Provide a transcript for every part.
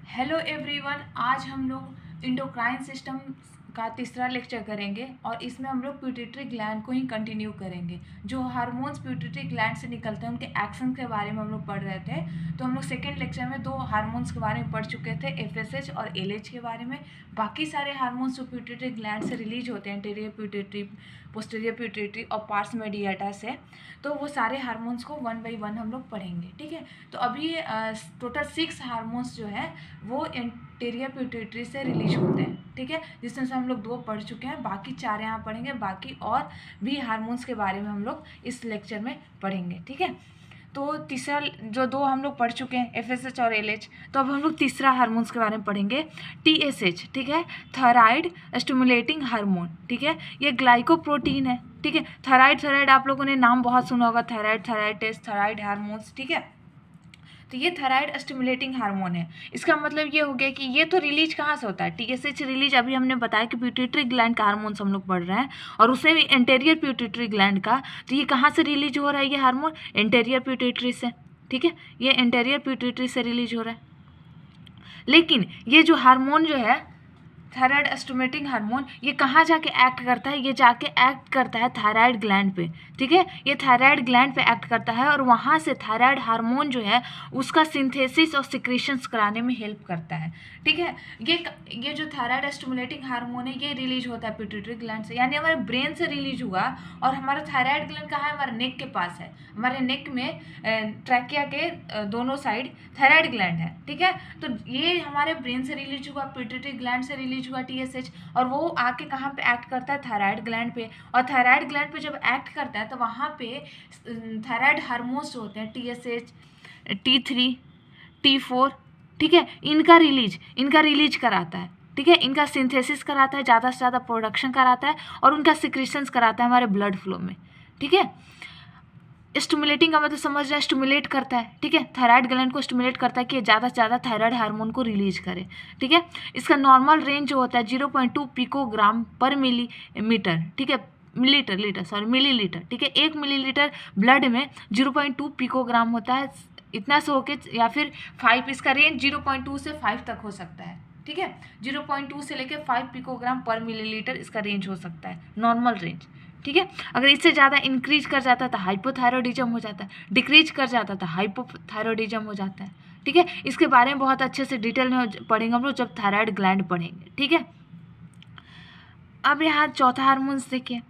Hello everyone, आज हम लोग इंडोक्राइन सिस्टम का तीसरा लेक्चर करेंगे और इसमें हम लोग प्यूटिटरी ग्लैंड को ही कंटिन्यू करेंगे। जो हार्मोन्स प्यूटिटरी ग्लैंड से निकलते हैं उनके एक्शन के बारे में हम लोग पढ़ रहे थे। तो हम लोग सेकेंड लेक्चर में 2 हार्मोन्स के बारे में पढ़ चुके थे, एफएसएच और एलएच के बारे में। बाकी सारे हार्मोन्स जो प्यूटिटरी ग्लैंड से रिलीज होते हैं, एंटीरियर प्यूटिटरी, पोस्टीरियर प्यूटिटरी और पार्स मेडिएटा से, तो वो सारे हार्मोन्स को 1 बाई 1 हम लोग पढ़ेंगे। ठीक है, तो अभी टोटल 6 हार्मोन्स जो है वो एंटीरियर प्यूटिटरी से रिलीज होते हैं। ठीक है, जिसमें से हम लोग 2 पढ़ चुके हैं, बाकी 4 यहाँ पढ़ेंगे। बाकी और भी हार्मोन्स के बारे में हम लोग इस लेक्चर में पढ़ेंगे। ठीक है, तो तीसरा जो 2 हम लोग पढ़ चुके हैं, एफएसएच और एलएच, तो अब हम लोग तीसरा हार्मोन्स के बारे में पढ़ेंगे, टीएसएच। ठीक है, थायराइड स्टिमुलेटिंग हार्मोन। ठीक है, ये ग्लाइकोप्रोटीन है। ठीक है, थायराइड आप लोगों ने नाम बहुत सुना होगा, थायराइड टेस्ट, थायराइड हार्मोन्स। ठीक है, तो ये थायराइड स्टिमुलेटिंग हार्मोन है। इसका मतलब ये हो गया कि ये तो रिलीज कहाँ से होता है, टीएसएच रिलीज अभी हमने बताया कि प्यूटिटरी ग्लैंड का हार्मोन्स हम लोग पढ़ रहे हैं, और उसमें भी एंटीरियर प्यूटिटरी ग्लैंड का। तो ये कहाँ से रिलीज हो रहा है ये हार्मोन? एंटीरियर प्यूटिटरी से। ठीक है, ये एंटीरियर प्यूटिटरी से रिलीज हो रहा है। लेकिन ये जो हार्मोन जो है थायराइड स्टिमुलेटिंग हार्मोन, ये कहाँ जाके एक्ट करता है? ये जाके एक्ट करता है थायराइड ग्लैंड पे। ठीक है, ये थायराइड ग्लैंड पे एक्ट करता है और वहाँ से थायराइड हार्मोन जो है उसका सिंथेसिस और सिक्रीशंस कराने में हेल्प करता है। ठीक है, ये जो थायराइड स्टिमुलेटिंग हार्मोन है ये रिलीज होता है पिट्यूटरी ग्लैंड से, यानी हमारे ब्रेन से रिलीज हुआ। और हमारा थायराइड ग्लैंड कहाँ है? हमारे नेक के पास है। हमारे नेक में ट्रैकिया के दोनों साइड थायराइड ग्लैंड है। ठीक है, तो ये हमारे ब्रेन से रिलीज हुआ, पिट्यूटरी ग्लैंड से रिलीज हुआ टीएसएच, और वो आके कहाँ पे एक्ट करता है? थायराइड ग्लैंड पे। और थायराइड ग्लैंड पे जब एक्ट करता है तो वहाँ पे थायराइड हार्मोन्स होते हैं, टीएसएच, T3, T4। ठीक है, इनका रिलीज कराता है। ठीक है, इनका सिंथेसिस कराता है, ज़्यादा से ज़्यादा प्रोडक्शन कराता है, और उनका सिक्रीशंस कराता है हमारे ब्लड फ्लो में। ठीक है, स्टिमुलेटिंग का मतलब समझ रहे हैं, स्टिमुलेट करता है। ठीक है, थायराइड ग्लैंड को स्टिमुलेट करता है कि ज़्यादा से ज़्यादा थायराइड हार्मोन को रिलीज करे। ठीक है, इसका नॉर्मल रेंज जो होता है 0.2 पिकोग्राम पर मिलीमीटर। ठीक है, मिलीलीटर। ठीक है, 1 मिलीलीटर ब्लड में 0.2 पिकोग्राम होता है। इतना से होके या फिर 5, इसका रेंज 0.2 से 5 तक हो सकता है। ठीक है, 0.2 से लेकर 5 पिकोग्राम पर मिलीलीटर इसका रेंज हो सकता है, नॉर्मल रेंज। ठीक है, अगर इससे ज़्यादा इंक्रीज कर जाता है तो हाइपोथायरॉयडिज्म हो जाता है, डिक्रीज कर जाता है तो हाइपोथायरॉयडिज्म हो जाता है। ठीक है, इसके बारे में बहुत अच्छे से डिटेल में पढ़ेंगे हम लोग जब थायराइड ग्लैंड पढ़ेंगे। ठीक है, अब यहाँ चौथा हार्मोन्स देखिए,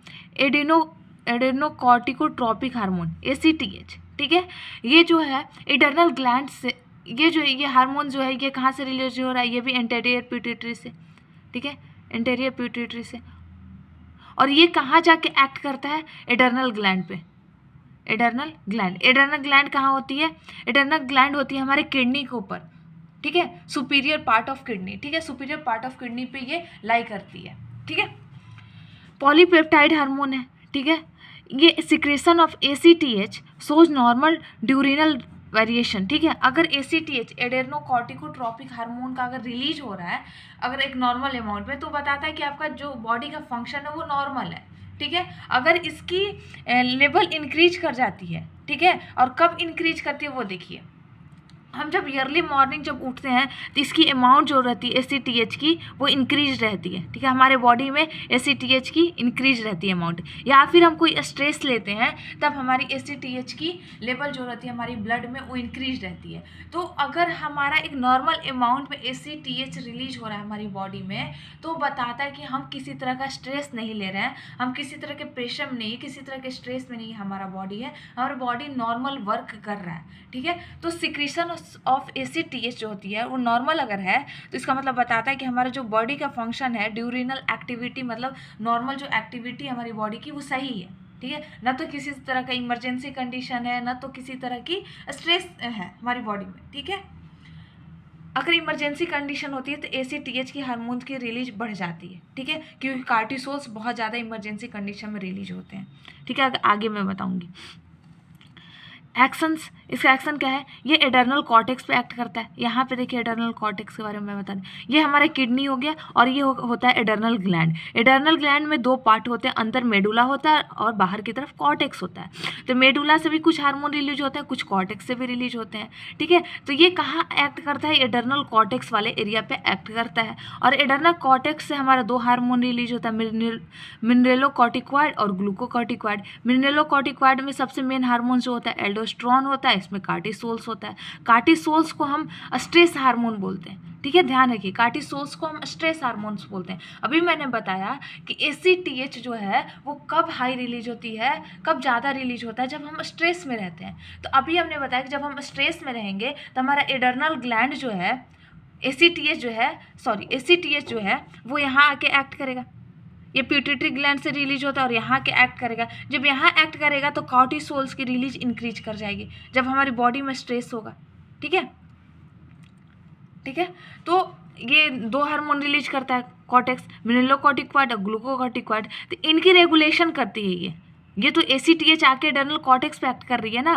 एडेनोकॉर्टिकोट्रोपिक हार्मोन, ACTH। ठीक है, ये जो है एडर्नल ग्लैंड से, ये हार्मोन जो है ये कहाँ से रिलीज हो रहा है? ये भी एंटीरियर प्यूटिटरी से। ठीक है, एंटीरियर प्यूटिटरी से, और ये कहाँ जाके एक्ट करता है? एडर्नल ग्लैंड पे। एडर्नल ग्लैंड कहाँ होती है? एडर्नल ग्लैंड होती है हमारे किडनी के ऊपर। ठीक है, सुपीरियर पार्ट ऑफ किडनी। ठीक है, सुपीरियर पार्ट ऑफ किडनी पे ये लाई करती है। ठीक है, पॉलीपेप्टाइड हार्मोन है। ठीक है, ये secretion of ACTH shows normal diurnal variation. ठीक है, अगर ACTH, एडेनोकॉर्टिकोट्रोपिक हार्मोन का अगर रिलीज हो रहा है अगर एक नॉर्मल अमाउंट में, तो बताता है कि आपका जो बॉडी का फंक्शन है वो नॉर्मल है। ठीक है, अगर इसकी लेवल इंक्रीज कर जाती है, ठीक है, और कब इंक्रीज करती है वो देखिए। हम जब ईयरली मॉर्निंग जब उठते हैं तो इसकी अमाउंट जो रहती है ACTH की वो इंक्रीज रहती है। ठीक है, हमारे बॉडी में ACTH की इंक्रीज रहती है अमाउंट, या फिर हम कोई स्ट्रेस लेते हैं तब हमारी ACTH की लेवल जो रहती है हमारी ब्लड में वो इंक्रीज रहती है। तो अगर हमारा एक नॉर्मल अमाउंट में ACTH रिलीज हो रहा है हमारी बॉडी में, तो बताता है कि हम किसी तरह का स्ट्रेस नहीं ले रहे हैं, हम किसी तरह के प्रेशर में नहीं, किसी तरह के स्ट्रेस में नहीं हमारा बॉडी है, हमारा बॉडी नॉर्मल वर्क कर रहा है। ठीक है, तो सिक्रीशन ऑफ ACTH जो होती है वो नॉर्मल अगर है तो इसका मतलब बताता है कि हमारा जो बॉडी का फंक्शन है, ड्यूरिनल एक्टिविटी, मतलब नॉर्मल जो एक्टिविटी हमारी बॉडी की वो सही है। ठीक है, ना तो किसी तरह का इमरजेंसी कंडीशन है, ना तो किसी तरह की स्ट्रेस है हमारी बॉडी में। ठीक है, अगर इमरजेंसी कंडीशन होती है तो ACTH की हार्मोन की रिलीज बढ़ जाती है। ठीक है, क्योंकि कार्टिसोल्स बहुत ज़्यादा इमरजेंसी कंडीशन में रिलीज होते हैं। ठीक है, आगे मैं बताऊंगी। एक्शंस इसका एक्शन क्या है, ये एडर्नल कॉर्टेक्स पे एक्ट करता है। यहाँ पे देखिए एडर्नल कॉर्टेक्स के बारे में मैं बता दूँ, ये हमारा किडनी हो गया और ये होता है एडर्नल ग्लैंड। एडर्नल ग्लैंड में दो पार्ट होते हैं, अंदर मेडुला होता है और बाहर की तरफ कॉर्टेक्स होता है। तो मेडुला से भी कुछ हार्मोन रिलीज होता है, कुछ कॉर्टेक्स से भी रिलीज होते हैं, ठीक है। तो ये कहाँ एक्ट करता है, एडर्नल कॉर्टेक्स वाले एरिया पे एक्ट करता है। और एडर्नल कॉर्टेक्स से हमारा दो हार्मोन रिलीज होता है, मिनरेलोकॉर्टिकॉइड और ग्लूकोकॉर्टिकॉइड। मिनरेलोकॉर्टिकॉइड में सबसे मेन हार्मोन जो होता है एल्डोस्टेरोन होता है, इसमें कार्टिसोल्स होता है। कार्टिसोल्स को हम स्ट्रेस हार्मोन बोलते हैं, ठीक है, ध्यान रखिए, कार्टिसोल्स को हम स्ट्रेस हार्मोन्स बोलते हैं। अभी मैंने बताया कि ACTH जो है वो कब हाई रिलीज होती है, कब ज़्यादा रिलीज होता है, जब हम स्ट्रेस में रहते हैं। तो अभी हमने बताया कि जब हम स्ट्रेस में रहेंगे तो हमारा एडर्नल ग्लैंड जो है ACTH जो है वो यहाँ आके एक्ट करेगा। ये पिट्यूटरी ग्लैंड से रिलीज होता है और यहाँ के एक्ट करेगा। जब यहाँ एक्ट करेगा तो कॉर्टिसोल्स की रिलीज इंक्रीज कर जाएगी जब हमारी बॉडी में स्ट्रेस होगा, ठीक है, ठीक है। तो ये दो हार्मोन रिलीज करता है, कॉर्टेक्स, मिनरेलोकॉर्टिकॉइड और ग्लूकोकॉर्टिकॉइड। तो इनकी रेगुलेशन करती है ये तो ACTH आके एडर्नल कॉर्टेक्स पे एक्ट कर रही है ना,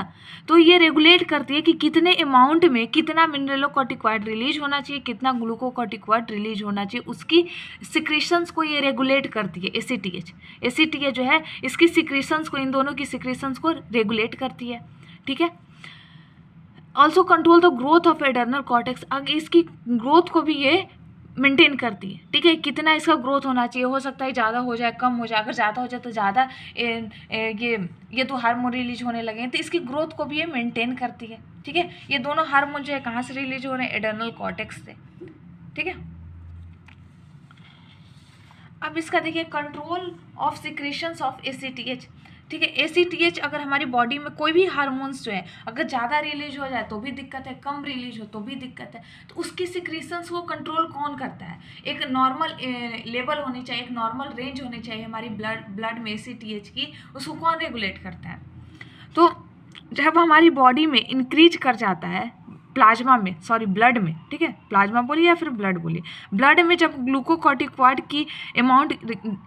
तो ये रेगुलेट करती है कि कितने अमाउंट में कितना मिनरेलोकॉर्टिकॉइड रिलीज होना चाहिए, कितना ग्लूकोकॉर्टिकॉइड रिलीज होना चाहिए, उसकी सिक्रीशंस को ये रेगुलेट करती है। ACTH जो है इसकी सिक्रीशंस को, इन दोनों की सिक्रीशंस को रेगुलेट करती है, ठीक है। Also control the growth of adrenal cortex, आगे इसकी ग्रोथ को भी ये मेंटेन करती है, ठीक है। कितना इसका ग्रोथ होना चाहिए, हो सकता है ज़्यादा हो जाए, कम हो जाए, अगर ज़्यादा हो जाए तो ज़्यादा ये तो हार्मोन रिलीज होने लगे हैं, तो इसकी ग्रोथ को भी ये मेंटेन करती है, ठीक है। ये दोनों हार्मोन जो है कहाँ से रिलीज हो रहे हैं, एडर्नल कॉर्टेक्स से, ठीक है। अब इसका देखिए control of secretions of ACTH, ठीक है। ACTH अगर हमारी बॉडी में कोई भी हार्मोन्स जो है अगर ज़्यादा रिलीज हो जाए तो भी दिक्कत है, कम रिलीज हो तो भी दिक्कत है। तो उसकी सिक्रीशंस को कंट्रोल कौन करता है, एक नॉर्मल लेवल होनी चाहिए, एक नॉर्मल रेंज होनी चाहिए हमारी ब्लड में ACTH की, उसको कौन रेगुलेट करता है। तो जब हमारी बॉडी में इंक्रीज कर जाता है ब्लड में, ठीक है, प्लाज्मा बोलिए या फिर ब्लड बोलिए, ब्लड में जब ग्लूकोकॉर्टिकॉइड की अमाउंट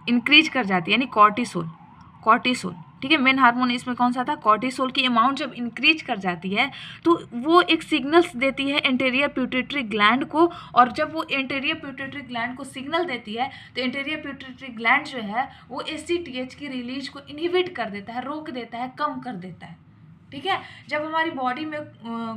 इंक्रीज कर जाती है, यानी कॉर्टिसोल, ठीक है, मेन हार्मोन इसमें कौन सा था, कॉर्टिसोल की अमाउंट जब इंक्रीज कर जाती है तो वो एक सिग्नल्स देती है एंटीरियर पिट्यूटरी ग्लैंड को, और जब वो एंटीरियर पिट्यूटरी ग्लैंड को सिग्नल देती है तो एंटीरियर पिट्यूटरी ग्लैंड जो है वो ACTH की रिलीज को इनहिबिट कर देता है, रोक देता है, कम कर देता है, ठीक है। जब हमारी बॉडी में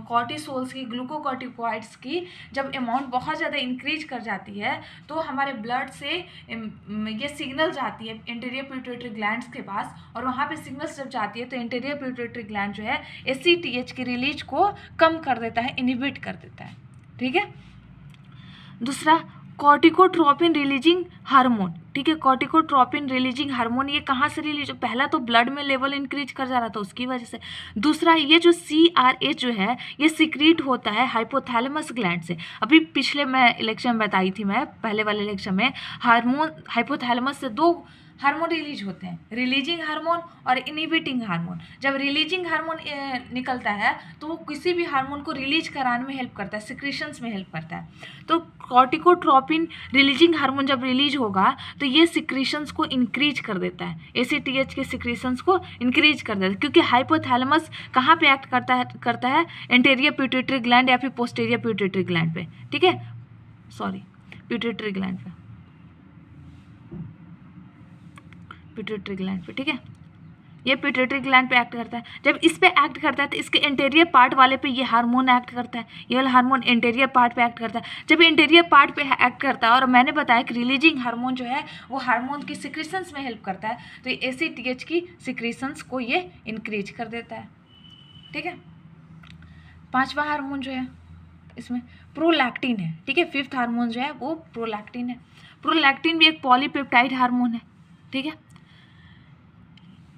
कॉर्टिसोल्स की, ग्लूकोकॉर्टिकॉइड्स की जब अमाउंट बहुत ज़्यादा इंक्रीज कर जाती है तो हमारे ब्लड से ये सिग्नल जाती है एंटीरियर पिट्यूटरी ग्लैंड्स के पास, और वहाँ पे सिग्नल्स जब जाती है तो एंटीरियर पिट्यूटरी ग्लैंड जो है ACTH की रिलीज को कम कर देता है, इनहिबिट कर देता है, ठीक है। दूसरा कॉर्टिकोट्रोपिन रिलीजिंग हार्मोन, ठीक है, कॉर्टिकोट्रोपिन रिलीजिंग हार्मोन ये कहाँ से रिलीज, पहला तो ब्लड में लेवल इंक्रीज कर जा रहा था उसकी वजह से, दूसरा ये जो CRH जो है ये सिक्रीट होता है हाइपोथैलेमस ग्लैंड से। अभी पिछले मैं इलेक्शन में बताई थी, मैं पहले वाले इलेक्शन में, हार्मोन हाइपोथैलेमस से दो हार्मोन रिलीज होते हैं, रिलीजिंग हार्मोन और इनहिबिटिंग हार्मोन। जब रिलीजिंग हार्मोन निकलता है तो वो किसी भी हार्मोन को रिलीज कराने में हेल्प करता है, सिक्रीशंस में हेल्प करता है। तो कॉर्टिकोट्रोपिन रिलीजिंग हार्मोन जब रिलीज होगा तो ये सिक्रीशंस को इंक्रीज कर देता है, ACTH के सिक्रीशंस को इंक्रीज कर देता है, क्योंकि हाइपोथैलेमस कहाँ पे एक्ट करता है एंटीरियर पिट्यूटरी ग्लैंड या फिर पोस्टीरियर पिट्यूटरी ग्लैंड पे, ठीक है, पिट्यूटरी ग्लैंड पे, पिट्यूटरी ग्लैंड पे, ठीक है, ये पिट्यूटरी ग्लैंड पे एक्ट करता है। जब इस पे एक्ट करता है तो इसके इंटीरियर पार्ट वाले पे ये हार्मोन एक्ट करता है, ये वाला हार्मोन इंटीरियर पार्ट पे एक्ट करता है। जब इंटीरियर पार्ट पे एक्ट करता है, और मैंने बताया कि रिलीजिंग हार्मोन जो है वो हार्मोन की सिक्रीशंस में हेल्प करता है, तो ये ACTH की सिक्रीशंस को ये इंक्रीज कर देता है, ठीक है। पांचवा हार्मोन जो है इसमें प्रोलैक्टिन है, ठीक है, फिफ्थ हार्मोन जो है वो प्रोलैक्टिन है। प्रोलैक्टिन भी एक पॉलीपेप्टाइड हार्मोन है, ठीक है।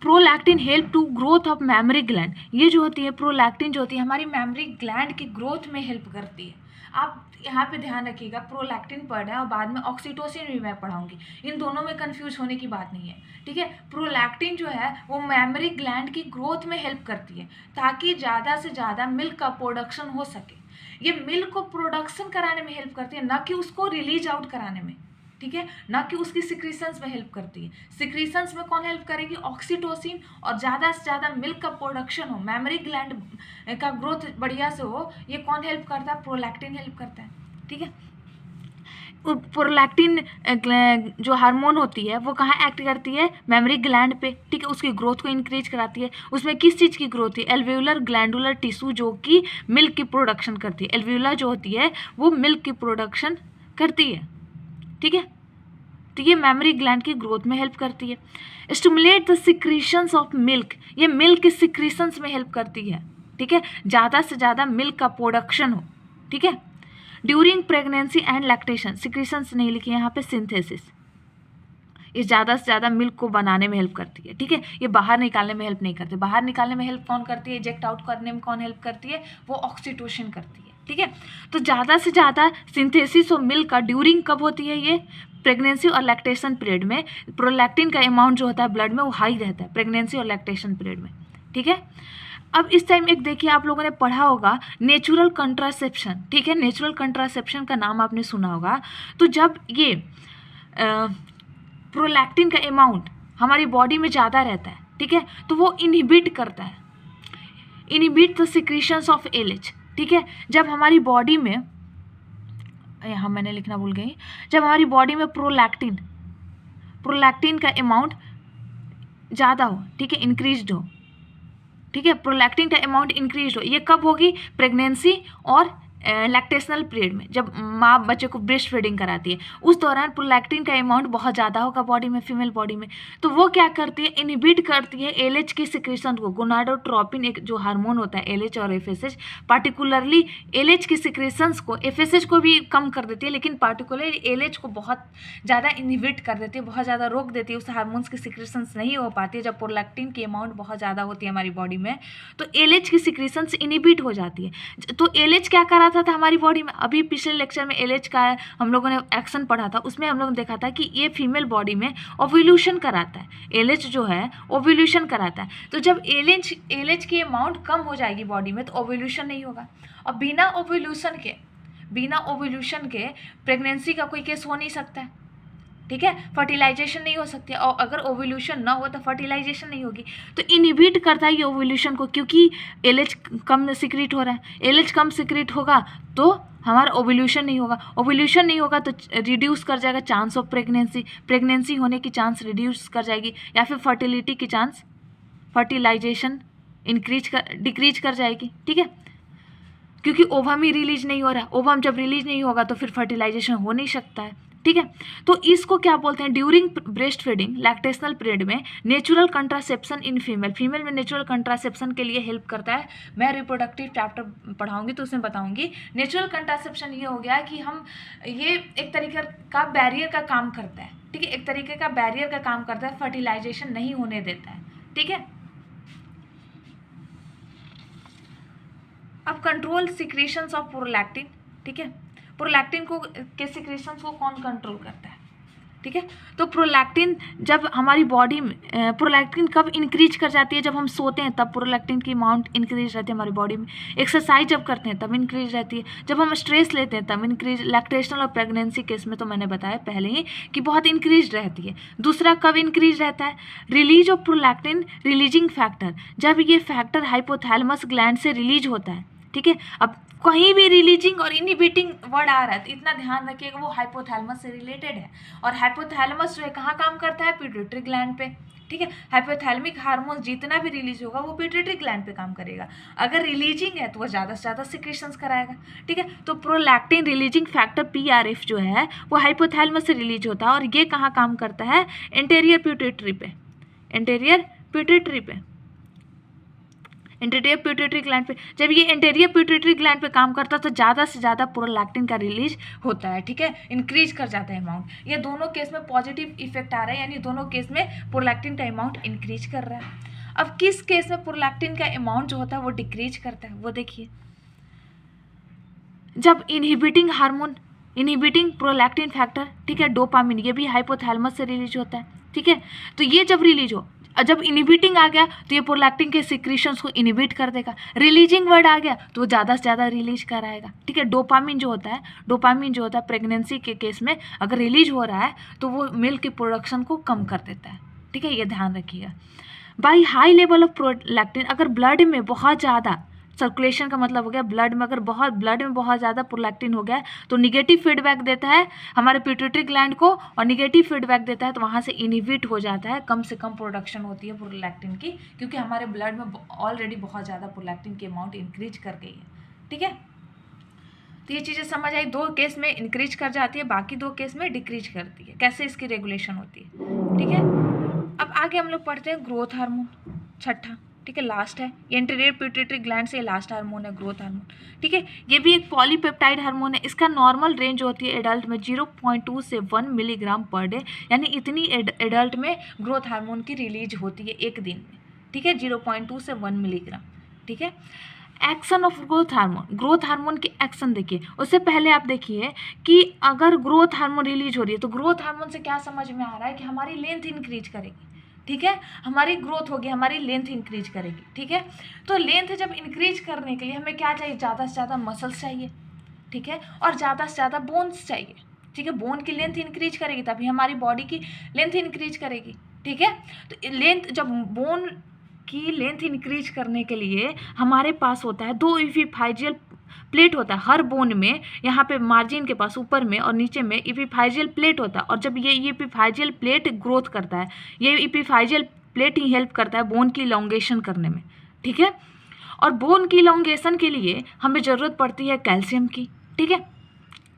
Prolactin help to growth of memory gland, ये जो होती है प्रोलैक्टिन जो होती है हमारी मेमोरी ग्लैंड की ग्रोथ में हेल्प करती है। आप यहाँ पे ध्यान रखिएगा, प्रोलैक्टिन पढ़ है और बाद में ऑक्सीटोसिन भी मैं पढ़ाऊंगी, इन दोनों में कंफ्यूज होने की बात नहीं है, ठीक है। प्रोलैक्टिन जो है वो मेमोरी ग्लैंड की ग्रोथ में हेल्प करती है ताकि ज़्यादा से ज़्यादा मिल्क का प्रोडक्शन हो सके। ये मिल्क को प्रोडक्शन कराने में हेल्प करती है, ना कि उसको रिलीज आउट कराने में, ठीक है, ना कि उसकी सिक्रीशंस में हेल्प करती है। सिक्रीशंस में कौन हेल्प करेगी? ऑक्सीटोसिन, और ज़्यादा से ज़्यादा मिल्क का प्रोडक्शन हो, मेमोरी ग्लैंड का ग्रोथ बढ़िया से हो, ये कौन हेल्प करता है? प्रोलैक्टिन हेल्प करता है। ठीक है, प्रोलैक्टिन जो हार्मोन होती है वो कहाँ एक्ट करती है? मेमोरी ग्लैंड पे। ठीक है, उसकी ग्रोथ को इंक्रीज कराती है। उसमें किस चीज़ की ग्रोथ है? एल्वेओलर ग्लैंडुलर टिश्यू, जो कि मिल्क की प्रोडक्शन करती है। एल्वेओला जो होती है वो मिल्क की प्रोडक्शन करती है। ठीक है, तो ये मेमोरी ग्लैंड की ग्रोथ में हेल्प करती है। Stimulate the secretions of milk, ये मिल्क के सिक्रीशंस में हेल्प करती है। ठीक है, ज़्यादा से ज़्यादा मिल्क का प्रोडक्शन हो। ठीक है, during pregnancy and lactation, secretions नहीं लिखी यहाँ पे, सिंथेसिस, ये ज़्यादा से ज़्यादा मिल्क को बनाने में हेल्प करती है। ठीक है, ये बाहर निकालने में हेल्प नहीं करती। बाहर निकालने में हेल्प कौन करती है? इजेक्ट आउट करने में कौन हेल्प करती है? वो ऑक्सीटोसिन करती है। ठीक है, तो ज़्यादा से ज़्यादा सिंथेसिस और मिल्क का ड्यूरिंग कब होती है? ये प्रेगनेंसी और लैक्टेशन पीरियड में। प्रोलैक्टिन का अमाउंट जो होता है ब्लड में वो हाई रहता है प्रेगनेंसी और लैक्टेशन पीरियड में। ठीक है, अब इस टाइम एक देखिए, आप लोगों ने पढ़ा होगा नेचुरल कंट्रासेप्शन। ठीक है, नेचुरल कंट्रासेप्शन का नाम आपने सुना होगा। तो जब ये प्रोलैक्टिन का अमाउंट हमारी बॉडी में ज़्यादा रहता है, ठीक है, तो वो इनहिबिट करता है, inhibit the secretions of LH. ठीक है, जब हमारी बॉडी में, यहाँ मैंने लिखना भूल गई, जब हमारी बॉडी में प्रोलैक्टिन का अमाउंट ज़्यादा हो, ठीक है, इंक्रीज्ड हो, ठीक है, प्रोलैक्टिन का अमाउंट इंक्रीज हो, ये कब होगी? प्रेगनेंसी और लैक्टेशनल पीरियड में, जब माँ बच्चे को ब्रेस्ट फीडिंग कराती है, उस दौरान प्रोलैक्टिन का अमाउंट बहुत ज़्यादा होगा बॉडी में, फीमेल बॉडी में। तो वो क्या करती है? इनहिबिट करती है एलएच की सिक्रेशन को। गोनाडोट्रोपिन एक जो हार्मोन होता है, एलएच और एफएसएच, पार्टिकुलरली एलएच की सिक्रेशंस को, एफएसएच को भी कम कर देती है, लेकिन पार्टिकुलरली एलएच को बहुत ज़्यादा इनहिबिट कर देती है, बहुत ज़्यादा रोक देती है, उस हार्मोन्स की सिक्रेशंस नहीं हो पाती है। जब प्रोलैक्टिन की अमाउंट बहुत ज़्यादा होती है हमारी बॉडी में, तो एलएच की सिक्रेशंस इनहिबिट हो जाती है। तो एलएच क्या कर रहा था हमारी बॉडी में? अभी पिछले लेक्चर में एलएच का हम लोगों ने एक्शन पढ़ा था, उसमें हम लोगों ने देखा था कि ये फीमेल बॉडी में ओव्यूलेशन कराता है। एलएच जो है ओव्यूलेशन कराता है। तो जब एलएच की अमाउंट कम हो जाएगी बॉडी में, तो ओव्यूलेशन नहीं होगा। और बिना ओव्यूलेशन के प्रेगनेंसी का कोई केस हो नहीं सकता है। ठीक है, फर्टिलाइजेशन नहीं हो सकती, और अगर ओव्यूलेशन ना हो तो फर्टिलाइजेशन नहीं होगी। तो इनहिबिट करता है ये ओव्यूलेशन को, क्योंकि एलएच कम सिक्रीट हो रहा है। एलएच कम सिक्रीट होगा तो हमारा ओव्यूलेशन नहीं होगा। ओव्यूलेशन नहीं होगा तो रिड्यूस कर जाएगा चांस ऑफ प्रेगनेंसी होने की चांस रिड्यूस कर जाएगी, या फिर फर्टिलिटी की चांस, फर्टिलाइजेशन डिक्रीज कर जाएगी। ठीक है, क्योंकि ओवम ही रिलीज नहीं हो रहा है। ओवम जब रिलीज नहीं होगा तो फिर फर्टिलाइजेशन हो नहीं सकता है। ठीक है, तो इसको क्या बोलते हैं? During breast feeding lactational period में नेचुरल कंट्रासेप्शन इन फीमेल में नेचुरल कंट्रासेप्शन के लिए हेल्प करता है। मैं रिप्रोडक्टिव चैप्टर पढ़ाऊंगी तो उसमें बताऊंगी। नेचुरल कंट्रासेप्शन ये हो गया कि हम, ये एक तरीके का बैरियर का काम करता है। ठीक है, एक तरीके का बैरियर का काम करता है, फर्टिलाइजेशन नहीं होने देता है। ठीक है, अब कंट्रोल सिक्रेशंस ऑफ प्रोलैक्टिन। ठीक है, प्रोलैक्टिन को के सिक्रेशंस को कौन कंट्रोल करता है? ठीक है, तो प्रोलैक्टिन जब हमारी बॉडी में, प्रोलैक्टिन कब इंक्रीज कर जाती है? जब हम सोते हैं तब प्रोलैक्टिन की अमाउंट इंक्रीज रहती है हमारी बॉडी में। एक्सरसाइज जब करते हैं तब इंक्रीज रहती है। जब हम स्ट्रेस लेते हैं तब इंक्रीज। लैक्टेशनल और प्रेगनेंसी केस में तो मैंने बताया पहले ही कि बहुत इंक्रीज रहती है। दूसरा कब इंक्रीज रहता है? Release of prolactin releasing factor, जब ये फैक्टर हाइपोथैलेमस ग्लैंड से रिलीज होता है। ठीक है, अब कहीं भी रिलीजिंग और इनहिबिटिंग वर्ड आ रहा है तो इतना ध्यान रखिएगा वो हाइपोथैलेमस से रिलेटेड है। और हाइपोथैलेमस जो है कहाँ काम करता है? पिट्यूटरी ग्लैंड पे। ठीक है, हाइपोथैलेमिक हार्मोन जितना भी रिलीज होगा वो पिट्यूटरी ग्लैंड पे काम करेगा। अगर रिलीजिंग है तो वो ज़्यादा से ज़्यादा सिक्रेशंस कराएगा। ठीक है, तो प्रोलैक्टिन रिलीजिंग फैक्टर PRF जो है वो हाइपोथैलेमस से रिलीज होता है, और ये कहाँ काम करता है? एंटीरियर पिट्यूटरी पे, एंटीरियर पिट्यूटरी ग्लैंड पे। जब ये एंटीरियर पिट्यूटरी ग्लैंड पे काम करता है तो ज़्यादा से ज़्यादा प्रोलैक्टिन का रिलीज होता है। ठीक है, इंक्रीज कर जाता है अमाउंट। ये दोनों केस में पॉजिटिव इफेक्ट आ रहा है, यानी दोनों केस में प्रोलैक्टिन का अमाउंट इंक्रीज कर रहा है। अब किस केस में प्रोलैक्टिन का अमाउंट जो होता है वो डिक्रीज करता है, वो देखिए। जब इनहिबिटिंग प्रोलैक्टिन फैक्टर, ठीक है, डोपामिन, ये भी हाइपोथैलेमस से रिलीज होता है। ठीक है, तो ये जब रिलीज हो, जब इनिबिटिंग आ गया तो ये प्रोलैक्टिन के सिक्रीशंस को इनिबिट कर देगा। रिलीजिंग वर्ड आ गया तो वो ज़्यादा से ज़्यादा रिलीज कराएगा, ठीक है। डोपामिन जो होता है प्रेगनेंसी के केस में अगर रिलीज हो रहा है तो वो मिल्क की प्रोडक्शन को कम कर देता है, ठीक है, ये ध्यान रखिएगा। By high level of prolactin, अगर ब्लड में बहुत ज़्यादा, सर्कुलेशन का मतलब हो गया ब्लड में, अगर ब्लड में बहुत ज़्यादा प्रोलैक्टिन हो गया तो निगेटिव फीडबैक देता है हमारे पिट्यूटरी ग्लैंड को, और निगेटिव फीडबैक देता है तो वहाँ से इनिबिट हो जाता है, कम से कम प्रोडक्शन होती है प्रोलैक्टिन की, क्योंकि हमारे ब्लड में ऑलरेडी बहुत ज़्यादा प्रोलैक्टिन की अमाउंट इंक्रीज कर गई है, ठीक है। तो ये चीज़ें समझ आई, 2 केस में इंक्रीज कर जाती है, बाकी 2 केस में डिक्रीज करती है, कैसे इसकी रेगुलेशन होती है, ठीक है। अब आगे हम लोग पढ़ते हैं ग्रोथ हार्मोन, छठा, ठीक है, लास्ट है, ये एंटीरियर पिट्यूटरी ग्लैंड से लास्ट हार्मोन है ग्रोथ हार्मोन, ठीक है। ये भी एक पॉलीपेप्टाइड हार्मोन है। इसका नॉर्मल रेंज होती है एडल्ट में 0.2 से 1 मिलीग्राम पर डे, यानी इतनी एडल्ट में ग्रोथ हार्मोन की रिलीज होती है एक दिन में, ठीक है, 0.2 से 1 मिलीग्राम, ठीक है। एक्शन ऑफ ग्रोथ हार्मोन की एक्शन देखिए, उससे पहले आप देखिए कि अगर ग्रोथ हार्मोन रिलीज हो रही है तो ग्रोथ हार्मोन से क्या समझ में आ रहा है कि हमारी लेंथ इंक्रीज करेगी, ठीक है, हमारी ग्रोथ होगी, हमारी लेंथ इंक्रीज करेगी, ठीक है। तो लेंथ जब इंक्रीज करने के लिए हमें क्या चाहिए, ज़्यादा से ज़्यादा मसल्स चाहिए, ठीक है, और ज़्यादा से ज़्यादा बोन्स चाहिए, ठीक है। बोन की लेंथ इंक्रीज करेगी तभी हमारी बॉडी की लेंथ इंक्रीज करेगी, ठीक है। तो लेंथ, जब बोन की लेंथ इंक्रीज करने के लिए हमारे पास होता है 2 इपिफाइजियल प्लेट होता है हर बोन में, यहाँ पे मार्जिन के पास ऊपर में और नीचे में इपिफाइजियल प्लेट होता है, और जब ये इपिफाइजियल प्लेट ग्रोथ करता है, ये इपिफाइजियल प्लेट ही हेल्प करता है बोन की इलॉन्गेशन करने में, ठीक है। और बोन की इलॉन्गेशन के लिए हमें ज़रूरत पड़ती है कैल्शियम की, ठीक है,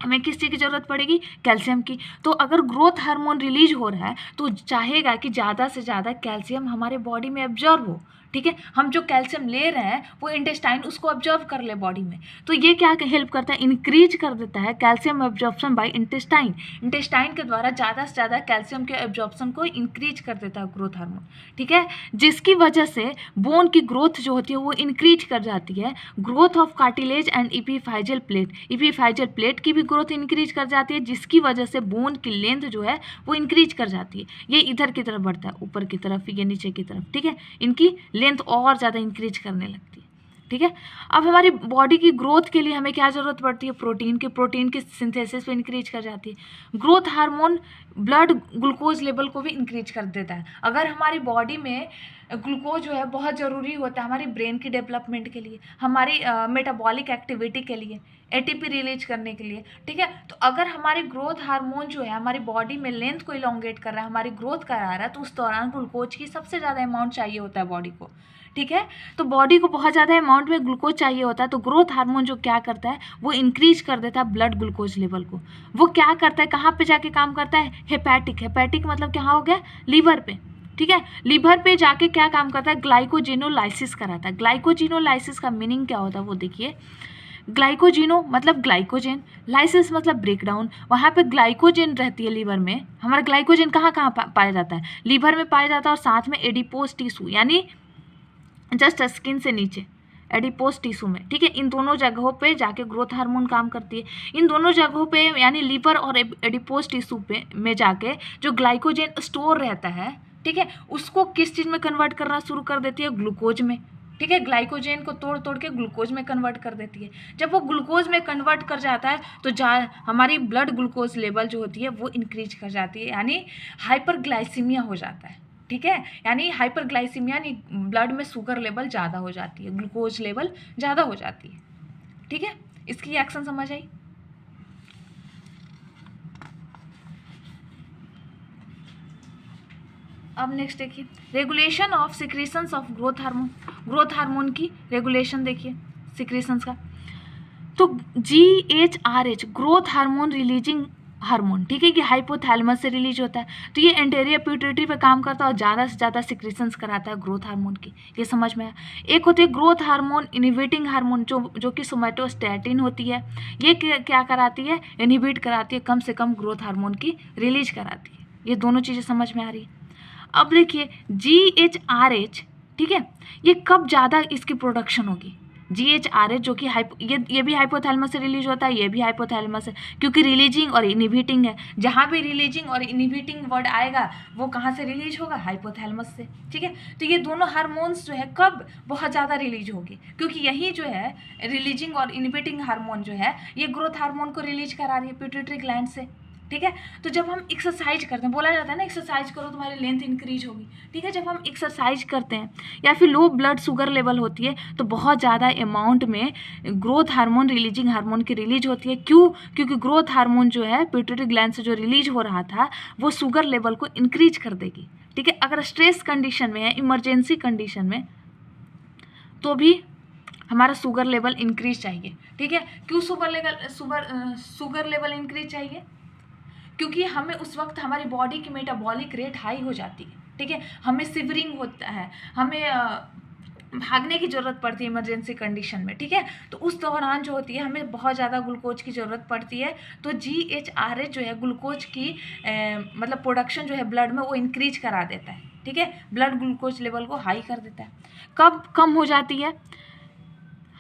हमें किस चीज़ की ज़रूरत पड़ेगी, कैल्शियम की। तो अगर ग्रोथ हार्मोन रिलीज हो रहा है तो चाहेगा कि ज़्यादा से ज़्यादा कैल्शियम हमारे बॉडी में एब्जॉर्ब हो, ठीक है। हम जो कैल्शियम ले रहे हैं वो इंटेस्टाइन उसको ऑब्जर्व कर ले बॉडी में, तो ये क्या हेल्प करता है, इंक्रीज कर देता है calcium absorption by intestine, intestine के द्वारा ज़्यादा से ज़्यादा कैल्शियम के एब्जॉर्प्शन को इंक्रीज कर देता है ग्रोथ हार्मोन, ठीक है, जिसकी वजह से बोन की ग्रोथ जो होती है वो इंक्रीज कर जाती है। Growth of cartilage and epiphyseal plate की भी ग्रोथ इंक्रीज कर जाती है, जिसकी वजह से बोन की लेंथ जो है वो इंक्रीज कर जाती है, ये इधर की तरफ बढ़ता है, ऊपर की तरफ, ये नीचे की तरफ, ठीक है, इनकी लेंथ और ज़्यादा इंक्रीज करने लगती है, ठीक है। अब हमारी बॉडी की ग्रोथ के लिए हमें क्या ज़रूरत पड़ती है, प्रोटीन की सिंथेसिस पे इंक्रीज कर जाती है। Growth hormone blood glucose level को भी इंक्रीज कर देता है। अगर हमारी बॉडी में ग्लूकोज जो है बहुत ज़रूरी होता है हमारी ब्रेन की डेवलपमेंट के लिए, हमारी मेटाबॉलिक एक्टिविटी के लिए, एटीपी रिलीज करने के लिए, ठीक है। तो अगर हमारी ग्रोथ हार्मोन जो है हमारी बॉडी में लेंथ को इलोंगेट कर रहा है, हमारी ग्रोथ करा रहा है, तो उस दौरान ग्लूकोज की सबसे ज़्यादा अमाउंट चाहिए होता है बॉडी को, ठीक है। तो बॉडी को बहुत ज़्यादा अमाउंट में ग्लूकोज चाहिए होता है, तो ग्रोथ हार्मोन जो क्या करता है वो इंक्रीज कर देता है ब्लड ग्लूकोज लेवल को। वो क्या करता है, कहाँ पे जाके काम करता है, हेपैटिक मतलब क्या हो गया, लीवर पे, ठीक है। लीवर पे जाके क्या काम करता है, ग्लाइकोजिनोलाइसिस कराता है। ग्लाइकोजिनोलाइसिस का मीनिंग क्या होता है वो देखिए, ग्लाइकोजिनो मतलब ग्लाइकोजन, लाइसिस मतलब ब्रेकडाउन, वहाँ पे ग्लाइकोजन रहती है लीवर में। हमारा ग्लाइकोजन कहाँ कहाँ पाया जाता है, लीवर में पाया जाता है, और साथ में एडिपोज टिश्यू यानी जस्ट स्किन से नीचे एडिपोज टिश्यू में, ठीक है। इन दोनों जगहों पे जाके ग्रोथ हार्मोन काम करती है। इन दोनों जगहों पे यानी लीवर और एडिपोज टिश्यू पे में जाके जो ग्लाइकोजन स्टोर रहता है, ठीक है, उसको किस चीज़ में कन्वर्ट करना शुरू कर देती है, ग्लूकोज में, ठीक है। ग्लाइकोजन को तोड़ तोड़ के ग्लूकोज में कन्वर्ट कर देती है। जब वो ग्लूकोज में कन्वर्ट कर जाता है तो हमारी ब्लड ग्लूकोज लेवल जो होती है वो इंक्रीज कर जाती है, यानी हाइपरग्लाइसीमिया हो जाता है, ठीक है। यानी हाइपरग्लाइसीमिया यानी ब्लड में शुगर लेवल ज़्यादा हो जाती है, ग्लूकोज लेवल ज़्यादा हो जाती है, ठीक है। इसकी एक्शन समझ आई। अब नेक्स्ट देखिए, regulation of secretions of growth hormone की रेगुलेशन देखिए सिक्रीशंस का। तो GHRH growth hormone releasing hormone, ठीक है, कि हाइपोथैलेमस से रिलीज होता है, तो ये एंटेरियर पिट्यूटरी पे काम करता है और ज़्यादा से ज़्यादा सिक्रीशंस कराता है ग्रोथ हार्मोन की, ये समझ में आया। एक होती है ग्रोथ हार्मोन इनिबिटिंग हार्मोन जो कि सोमैटोस्टैटिन होती है, ये क्या कराती है, इनिबिट कराती है, कम से कम ग्रोथ हार्मोन की रिलीज कराती है। ये दोनों चीज़ें समझ में आ रही है। अब देखिए GHRH, ठीक है, ये कब ज़्यादा इसकी प्रोडक्शन होगी, GHRH जो कि ये भी हाइपोथैलेमस से रिलीज होता है, ये भी हाइपोथैलेमस है, क्योंकि रिलीजिंग और इनहिबिटिंग है। जहाँ भी रिलीजिंग और इनहिबिटिंग वर्ड आएगा वो कहाँ से रिलीज होगा? हाइपोथैलेमस से। ठीक है, तो ये दोनों हार्मोन्स जो है कब बहुत ज़्यादा रिलीज होगी? क्योंकि यही जो है रिलीजिंग और इनहिबिटिंग हार्मोन जो है ये ग्रोथ हार्मोन को रिलीज करा रही है पिट्यूटरी ग्लैंड से। ठीक है, तो जब हम एक्सरसाइज करते हैं, बोला जाता है ना एक्सरसाइज करो तुम्हारी लेंथ इंक्रीज होगी। ठीक है, जब हम एक्सरसाइज करते हैं या फिर लो ब्लड शुगर लेवल होती है तो बहुत ज़्यादा अमाउंट में ग्रोथ हार्मोन रिलीजिंग हार्मोन की रिलीज होती है। क्यों? क्योंकि ग्रोथ हार्मोन जो है पिट्यूटरी ग्लैंड से जो रिलीज हो रहा था वो शुगर लेवल को इंक्रीज कर देगी। ठीक है, अगर स्ट्रेस कंडीशन में है, इमरजेंसी कंडीशन में, तो भी हमारा शुगर लेवल इंक्रीज चाहिए। ठीक है, क्यों शुगर लेवल इंक्रीज चाहिए? क्योंकि हमें उस वक्त हमारी बॉडी की मेटाबॉलिक रेट हाई हो जाती है। ठीक है, हमें सिवरिंग होता है, हमें भागने की ज़रूरत पड़ती है इमरजेंसी कंडीशन में। ठीक है, तो उस दौरान जो होती है हमें बहुत ज़्यादा ग्लूकोज की ज़रूरत पड़ती है। तो GHRH जो है ग्लूकोज की मतलब प्रोडक्शन जो है ब्लड में वो इंक्रीज करा देता है। ठीक है, ब्लड ग्लूकोज लेवल को हाई कर देता है। कब कम हो जाती है?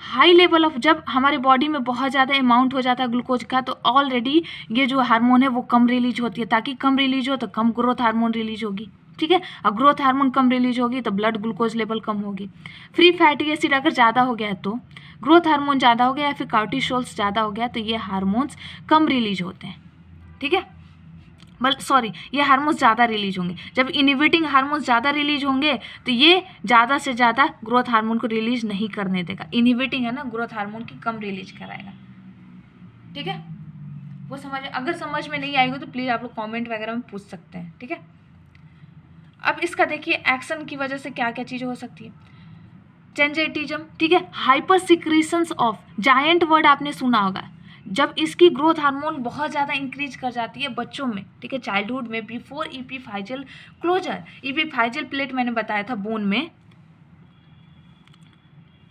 हाई लेवल ऑफ, जब हमारे बॉडी में बहुत ज़्यादा अमाउंट हो जाता है ग्लूकोज का तो ऑलरेडी ये जो हार्मोन है वो कम रिलीज होती है। ताकि कम रिलीज हो तो कम ग्रोथ हार्मोन रिलीज होगी। ठीक है, अब ग्रोथ हार्मोन कम रिलीज होगी तो ब्लड ग्लूकोज लेवल कम होगी। फ्री फैटी एसिड अगर ज़्यादा हो गया है तो ग्रोथ हार्मोन ज़्यादा हो गया या फिर कॉर्टिसोल्स ज़्यादा हो गया तो ये हार्मोन्स कम रिलीज होते हैं। ठीक है, ये हार्मोन्स ज़्यादा रिलीज होंगे। जब इनहिबिटिंग हार्मोन्स ज़्यादा रिलीज होंगे तो ये ज़्यादा से ज़्यादा ग्रोथ हार्मोन को रिलीज नहीं करने देगा। इनहिबिटिंग है ना, ग्रोथ हार्मोन की कम रिलीज कराएगा। ठीक है, वो अगर समझ में नहीं आएगी तो प्लीज़ आप लोग कमेंट वगैरह में पूछ सकते हैं। ठीक है, अब इसका देखिए एक्शन की वजह से क्या क्या चीज़ें हो सकती है। चेंजेटिज्म, ठीक है, hyper secretions of, giant word आपने सुना होगा। जब इसकी ग्रोथ हार्मोन बहुत ज़्यादा इंक्रीज कर जाती है बच्चों में, ठीक है, चाइल्डहुड में, बिफोर इपीफाइजल क्लोजर। इपीफाइजल प्लेट मैंने बताया था बोन में,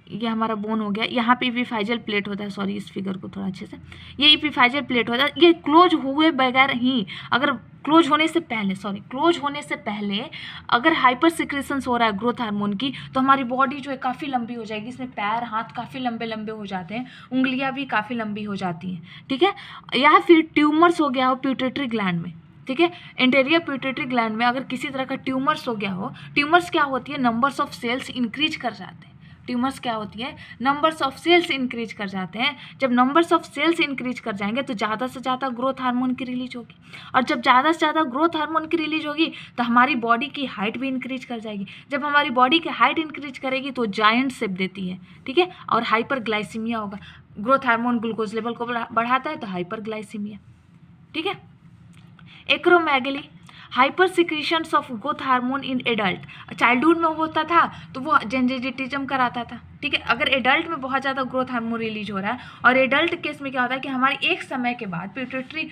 ये हमारा बोन हो गया, यहाँ पे इपीफाइजल प्लेट होता है। सॉरी, इस फिगर को थोड़ा अच्छे से, ये इपीफाइजल प्लेट होता है। ये क्लोज हुए बगैर ही, अगर क्लोज होने से पहले अगर हाइपर सिक्रेशंस हो रहा है ग्रोथ हार्मोन की तो हमारी बॉडी जो है काफ़ी लंबी हो जाएगी। इसमें पैर हाथ काफ़ी लंबे लंबे हो जाते हैं, उंगलियां भी काफ़ी लंबी हो जाती हैं। ठीक है, या फिर ट्यूमर्स हो गया हो पिट्यूटरी ग्लैंड में। ठीक है, इंटीरियर पिट्यूटरी ग्लैंड में अगर किसी तरह का ट्यूमर्स हो गया हो, ट्यूमर्स क्या होती है, नंबर्स ऑफ सेल्स इंक्रीज कर जाते हैं। ट्यूमर्स क्या होती है, नंबर्स ऑफ सेल्स इंक्रीज कर जाते हैं। जब नंबर्स ऑफ सेल्स इंक्रीज कर जाएंगे तो ज़्यादा से ज़्यादा ग्रोथ हार्मोन की रिलीज होगी, और जब ज़्यादा से ज़्यादा ग्रोथ हार्मोन की रिलीज होगी तो हमारी बॉडी की हाइट भी इंक्रीज कर जाएगी। जब हमारी बॉडी की हाइट इंक्रीज करेगी तो जायंट शेप देती है। ठीक है, और हाइपर ग्लाइसीमिया होगा। ग्रोथ हार्मोन ग्लूकोज लेवल को बढ़ाता है तो हाइपर ग्लाइसीमिया। ठीक है, acromegaly, hyper secretions of growth hormone in adult. Childhood में होता था तो वो जेंजेटिज्म कराता था। ठीक है, अगर एडल्ट में बहुत ज़्यादा ग्रोथ हार्मोन रिलीज हो रहा है, और एडल्ट केस में क्या होता है कि हमारी एक समय के बाद पिट्यूटरी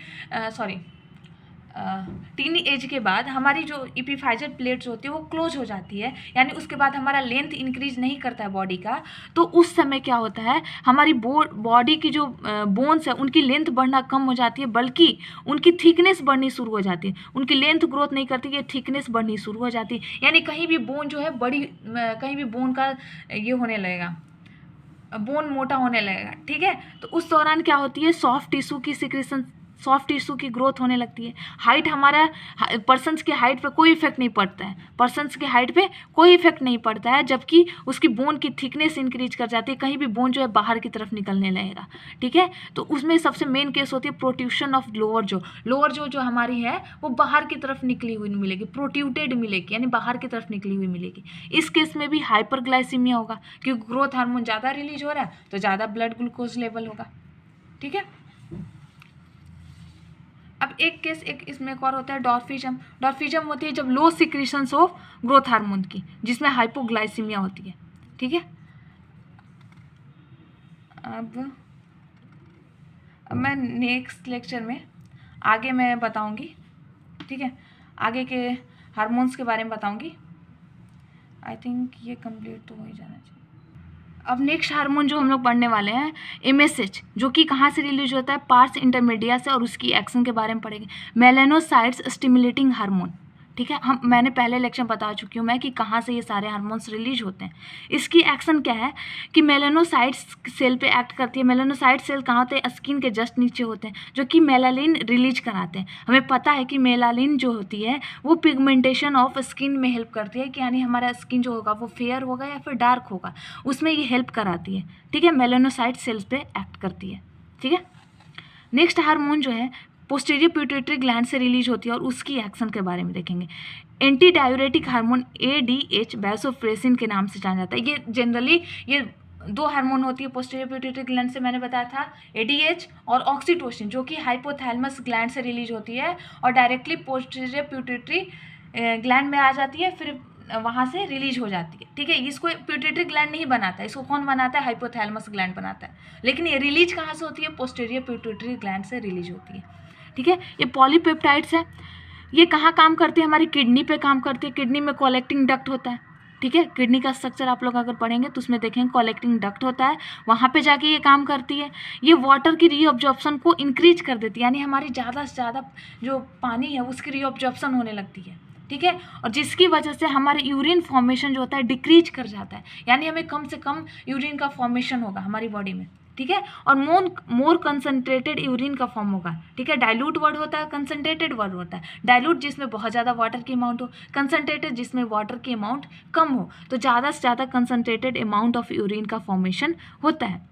टीनी एज के बाद हमारी जो इपीफाइजल प्लेट्स होती है वो क्लोज हो जाती है, यानी उसके बाद हमारा लेंथ इंक्रीज नहीं करता है बॉडी का। तो उस समय क्या होता है, हमारी बॉडी की जो बोन्स है उनकी लेंथ बढ़ना कम हो जाती है, बल्कि उनकी थिकनेस बढ़नी शुरू हो जाती है। उनकी लेंथ ग्रोथ नहीं करती है, थिकनेस बढ़नी शुरू हो जाती है। यानी कहीं भी बोन जो है कहीं भी बोन का ये होने लगेगा, बोन मोटा होने लगेगा। ठीक है, तो उस दौरान क्या होती है, सॉफ्ट टिश्यू की सिक्रेशन, सॉफ्ट टिश्यू की ग्रोथ होने लगती है। हाइट, हमारा पर्सन्स के हाइट पे कोई इफेक्ट नहीं पड़ता है, पर्सन्स के हाइट पे कोई इफेक्ट नहीं पड़ता है, जबकि उसकी बोन की थिकनेस इंक्रीज कर जाती है। कहीं भी बोन जो है बाहर की तरफ निकलने लगेगा। ठीक है, तो उसमें सबसे मेन केस होती है प्रोट्रूशन ऑफ लोअर जो जो हमारी है वो बाहर की तरफ निकली हुई मिलेगी, प्रोट्रूटेड मिलेगी, यानी बाहर की तरफ निकली हुई मिलेगी। इस केस में भी हाइपरग्लाइसीमिया होगा, क्योंकि ग्रोथ हार्मोन ज़्यादा रिलीज हो रहा है तो ज़्यादा ब्लड ग्लूकोज लेवल होगा। ठीक है, अब एक इसमें एक और होता है डॉर्फिज्म। डॉर्फिज्म होती है जब लो सिक्रीशंस ऑफ ग्रोथ हार्मोन की, जिसमें हाइपोग्लाइसीमिया होती है। ठीक है, अब मैं नेक्स्ट लेक्चर में आगे मैं बताऊंगी। ठीक है, आगे के हार्मोन्स के बारे में बताऊंगी। आई थिंक ये कंप्लीट तो हो ही जाना चाहिए। अब नेक्स्ट हार्मोन जो हम लोग पढ़ने वाले हैं MSH, जो कि कहाँ से रिलीज होता है, पार्स इंटरमीडिया से, और उसकी एक्शन के बारे में पढ़ेंगे। Melanocytes stimulating hormone. ठीक है। मैंने पहले लेक्चर बता चुकी हूँ मैं कि कहाँ से ये सारे हार्मोन्स रिलीज होते हैं। इसकी एक्शन क्या है कि मेलानोसाइट्स सेल पे एक्ट करती है। मेलानोसाइट सेल कहाँ होते हैं? स्किन के जस्ट नीचे होते हैं, जो कि मेलानिन रिलीज कराते हैं। हमें पता है कि मेलानिन जो होती है वो पिगमेंटेशन ऑफ स्किन में हेल्प करती है, कि यानी हमारा स्किन जो होगा वो फेयर होगा या फिर डार्क होगा, उसमें ये हेल्प कराती है। ठीक है, मेलानोसाइट सेल्स पे एक्ट करती है। ठीक है, नेक्स्ट हार्मोन जो है पोस्टीरियर पिट्यूटरी ग्लैंड से रिलीज होती है और उसकी एक्शन के बारे में देखेंगे। Anti diuretic hormone ADH vasopressin के नाम से जाना जाता है। ये जनरली ये दो हार्मोन होती है पोस्टीरियर पिट्यूटरी ग्लैंड से, मैंने बताया था ADH और ऑक्सीटोसिन, जो कि हाइपोथैलेमस ग्लैंड से रिलीज होती है और डायरेक्टली पोस्टीरियर पिट्यूटरी ग्लैंड में आ जाती है, फिर वहाँ से रिलीज हो जाती है। ठीक है, इसको पिट्यूटरी ग्लैंड नहीं बनाता है, इसको कौन बनाता है? हाइपोथैलेमस ग्लैंड बनाता है। लेकिन ये रिलीज कहाँ से होती है? पोस्टीरियर पिट्यूटरी ग्लैंड से रिलीज होती है। ठीक है, ये पॉलीपेप्टाइड्स है। ये कहाँ काम करती है? हमारी किडनी पे काम करती है। किडनी में कलेक्टिंग डक्ट होता है। ठीक है, किडनी का स्ट्रक्चर आप लोग अगर पढ़ेंगे तो उसमें देखेंगे कलेक्टिंग डक्ट होता है, वहाँ पे जाके ये काम करती है। ये वाटर की रीअब्जॉर्प्शन को इंक्रीज कर देती है, यानी हमारी ज़्यादा से ज़्यादा जो पानी है उसकी रीअब्जॉर्प्शन होने लगती है। ठीक है, और जिसकी वजह से हमारे यूरिन फॉर्मेशन जो होता है डिक्रीज कर जाता है, यानी हमें कम से कम यूरिन का फॉर्मेशन होगा हमारी बॉडी में। ठीक है, और मोर कंसनट्रेटेड यूरिन का फॉर्म होगा। ठीक है, डाइल्यूट वर्ड होता है, कंसनट्रेटेड वर्ड होता है। डाइल्यूट जिसमें बहुत ज़्यादा वाटर की अमाउंट हो, कंसनट्रेटेड जिसमें वाटर की अमाउंट कम हो, तो ज़्यादा से ज़्यादा कंसनट्रेटेड अमाउंट ऑफ यूरिन का फॉर्मेशन होता है।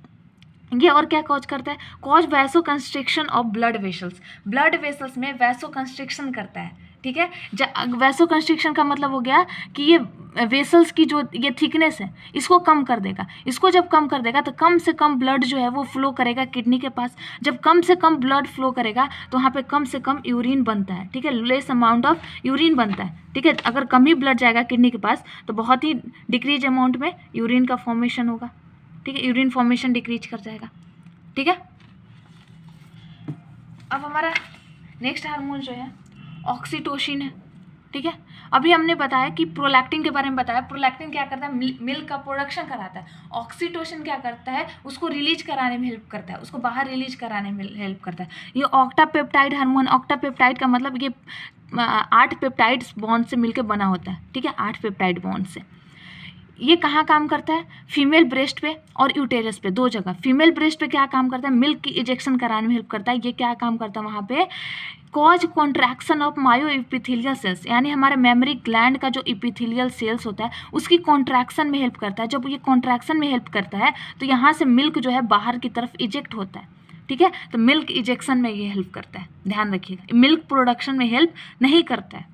ये और क्या कॉज करता है? Cause vaso constriction of blood vessels. Blood vessels में वैसो कंस्ट्रिक्शन करता है। ठीक है, वैसो कंस्ट्रिक्शन का मतलब हो गया कि ये वेसल्स की जो ये थिकनेस है इसको कम कर देगा। इसको जब कम कर देगा तो कम से कम ब्लड जो है वो फ्लो करेगा किडनी के पास। जब कम से कम ब्लड फ्लो करेगा तो वहाँ पे कम से कम यूरिन बनता है। ठीक है, लेस अमाउंट ऑफ यूरिन बनता है। ठीक है, अगर कम ही ब्लड जाएगा किडनी के पास तो बहुत ही डिक्रीज अमाउंट में यूरिन का फॉर्मेशन होगा। ठीक है, यूरिन फॉर्मेशन डिक्रीज कर जाएगा। ठीक है, अब हमारा नेक्स्ट हार्मोन जो है ऑक्सीटोसिन है। ठीक है, अभी हमने बताया कि प्रोलैक्टिन के बारे में बताया। प्रोलैक्टिन क्या करता है? मिल्क का प्रोडक्शन कराता है। ऑक्सीटोसिन क्या करता है? उसको रिलीज कराने में हेल्प करता है, उसको बाहर रिलीज कराने में हेल्प करता है। ये ऑक्टापेप्टाइड हार्मोन, ऑक्टापेप्टाइड का मतलब ये 8 पेप्टाइड्स बॉन्ड से मिलकर बना होता है। ठीक है, 8 पेप्टाइड बॉन्ड से। ये कहाँ काम करता है? फीमेल ब्रेस्ट पे और यूटेरस पे, दो जगह। फीमेल ब्रेस्ट पे क्या काम करता है? मिल्क की इजेक्शन कराने में हेल्प करता है। ये क्या काम करता है वहाँ पे? Cause contraction of myoepithelial cells, यानी हमारे मेमरी ग्लैंड का जो इपिथेलियल सेल्स होता है उसकी कॉन्ट्रैक्शन में हेल्प करता है। जब ये कॉन्ट्रैक्शन में हेल्प करता है तो यहाँ से मिल्क जो है बाहर की तरफ इजेक्ट होता है। ठीक है, तो मिल्क इजेक्शन में ये हेल्प करता है, ध्यान रखिएगा। मिल्क प्रोडक्शन में हेल्प नहीं करता है।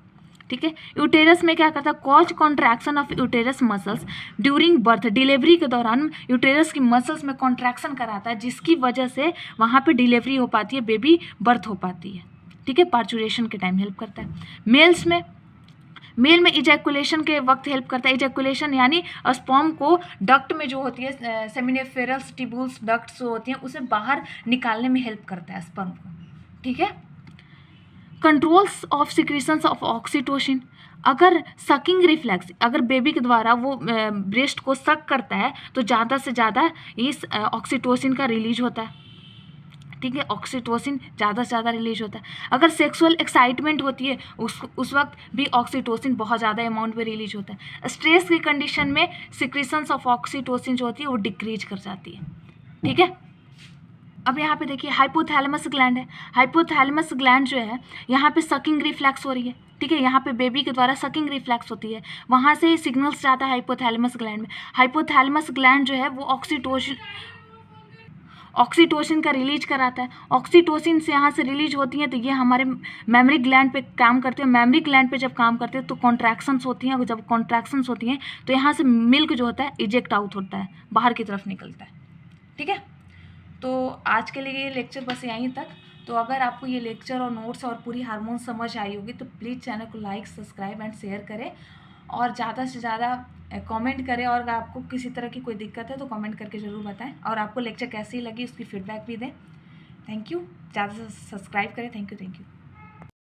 ठीक है, यूटेरस में क्या करता है? Cause contraction of uterus muscles during birth, delivery के दौरान यूटेरस की मसल्स में कॉन्ट्रैक्शन कराता है, जिसकी वजह से वहाँ पे डिलीवरी हो पाती है, बेबी बर्थ हो पाती है। ठीक है, पार्चुरेशन के टाइम हेल्प करता है। मेल में इजैकुलेशन के वक्त हेल्प करता है। इजैकुलेशन यानी स्पर्म को डक्ट में जो होती है सेमिनिफेरस ट्यूब्यूल्स डक्ट्स जो होती हैं उसे बाहर निकालने में हेल्प करता है स्पर्म को। ठीक है, controls of secretions of oxytocin, अगर सकिंग रिफ्लेक्स, अगर बेबी के द्वारा वो ब्रेस्ट को सक करता है तो ज़्यादा से ज़्यादा इस ऑक्सीटोसिन का रिलीज होता है। ठीक है, ऑक्सीटोसिन ज़्यादा से ज़्यादा रिलीज होता है। अगर सेक्सुअल एक्साइटमेंट होती है उस वक्त भी ऑक्सीटोसिन बहुत ज़्यादा अमाउंट में रिलीज होता है। स्ट्रेस की कंडीशन में सिक्रीशंस ऑफ ऑक्सीटोसिन जो होती है वो डिक्रीज कर जाती है। ठीक है, अब यहाँ पे देखिए हाइपोथैलेमस ग्लैंड है। हाइपोथैलेमस ग्लैंड जो है यहाँ पे सकिंग रिफ्लेक्स हो रही है। ठीक है, यहाँ पे बेबी के द्वारा सकिंग रिफ्लेक्स होती है, वहाँ से सिग्नल्स जाता है हाइपोथैलेमस ग्लैंड में। हाइपोथैलेमस ग्लैंड जो है वो ऑक्सीटोसिन का रिलीज कराता है। ऑक्सीटोसिन से यहाँ से रिलीज होती हैं तो ये हमारे मेमरी ग्लैंड पे काम करते हैं। मेमरी ग्लैंड पे जब काम करते हैं तो कॉन्ट्रैक्शंस होती हैं, और जब कॉन्ट्रैक्शंस होती हैं तो यहाँ से मिल्क जो होता है इजेक्ट आउट होता है, बाहर की तरफ निकलता है। ठीक है, तो आज के लिए ये लेक्चर बस यहीं तक। तो अगर आपको ये लेक्चर और नोट्स और पूरी हार्मोन समझ आई होगी तो प्लीज़ चैनल को लाइक, सब्सक्राइब एंड शेयर करें, और ज़्यादा से ज़्यादा कमेंट करें। और अगर आपको किसी तरह की कोई दिक्कत है तो कमेंट करके ज़रूर बताएं, और आपको लेक्चर कैसी लगी उसकी फीडबैक भी दें। थैंक यू, ज़्यादा से सब्सक्राइब करें। Thank you.